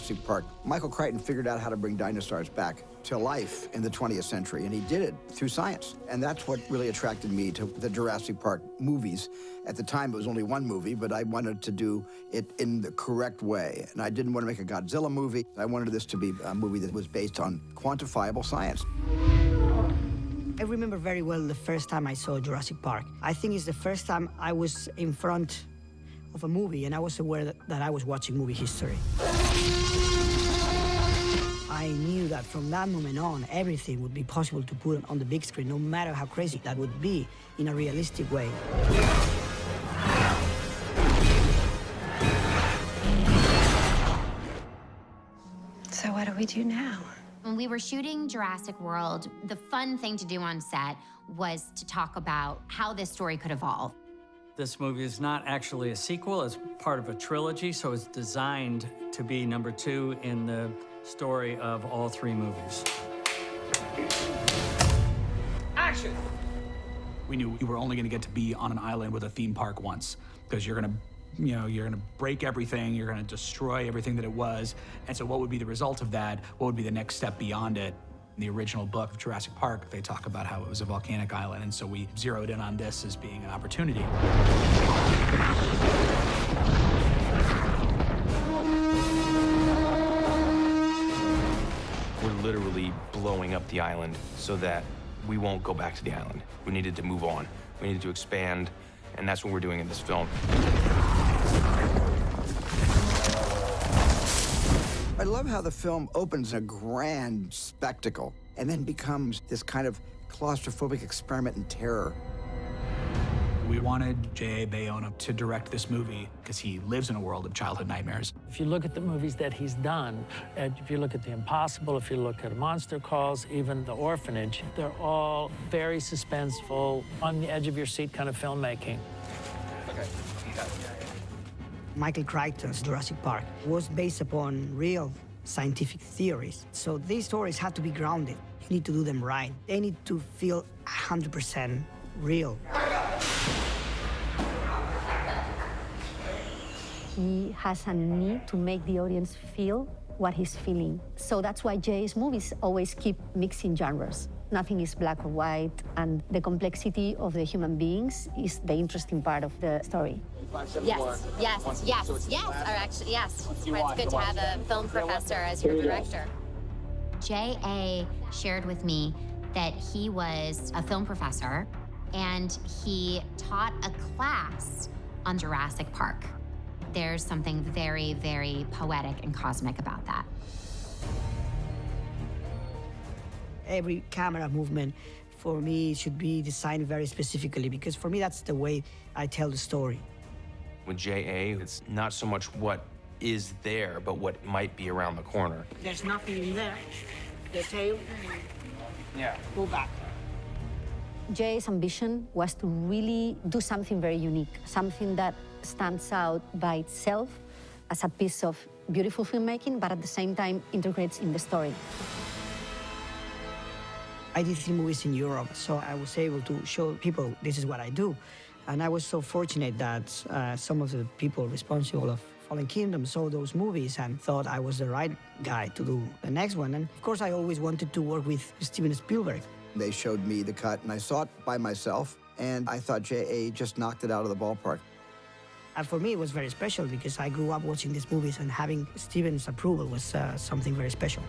Jurassic Park. Michael Crichton figured out how to bring dinosaurs back to life in the 20th century, and he did it through science. And that's what really attracted me to the Jurassic Park movies. At the time, it was only one movie, but I wanted to do it in the correct way. And I didn't want to make a Godzilla movie. I wanted this to be a movie that was based on quantifiable science. I remember very well the first time I saw Jurassic Park. I think it's the first time I was in front of a movie and I was aware that I was watching movie history. I knew that from that moment on, everything would be possible to put on the big screen, no matter how crazy that would be, in a realistic way. So what do we do now? When we were shooting Jurassic World, the fun thing to do on set was to talk about how this story could evolve. This movie is not actually a sequel, it's part of a trilogy, so it's designed to be number 2 in the story of all 3 movies. Action! We knew we were only gonna get to be on an island with a theme park once, because you're gonna break everything, you're gonna destroy everything that it was. And so what would be the result of that? What would be the next step beyond it? In the original book of Jurassic Park, they talk about how it was a volcanic island, and so we zeroed in on this as being an opportunity. We're literally blowing up the island so that we won't go back to the island. We needed to move on. We needed to expand, and that's what we're doing in this film. I love how the film opens a grand spectacle and then becomes this kind of claustrophobic experiment in terror. We wanted J.A. Bayona to direct this movie because he lives in a world of childhood nightmares. If you look at the movies that he's done, and if you look at The Impossible, if you look at Monster Calls, even The Orphanage, they're all very suspenseful, on the edge of your seat kind of filmmaking. Okay. Michael Crichton's Jurassic Park was based upon real scientific theories. So these stories have to be grounded. You need to do them right. They need to feel 100% real. He has a need to make the audience feel what he's feeling. So that's why Jay's movies always keep mixing genres. Nothing is black or white, and the complexity of the human beings is the interesting part of the story. Yes, yes, yes, yes, or actually, yes. It's good to have a film professor as your director. J.A. shared with me that he was a film professor and he taught a class on Jurassic Park. There's something very, very poetic and cosmic about that. Every camera movement for me should be designed very specifically because for me that's the way I tell the story. With J.A., it's not so much what is there, but what might be around the corner. There's nothing in there. The tail, go back. Jay's ambition was to really do something very unique, something that stands out by itself as a piece of beautiful filmmaking, but at the same time integrates in the story. I did 3 movies in Europe, so I was able to show people this is what I do. And I was so fortunate that some of the people responsible of Fallen Kingdom saw those movies and thought I was the right guy to do the next one. And of course, I always wanted to work with Steven Spielberg. They showed me the cut, and I saw it by myself, and I thought J.A. just knocked it out of the ballpark. And for me, it was very special because I grew up watching these movies, and having Steven's approval was something very special.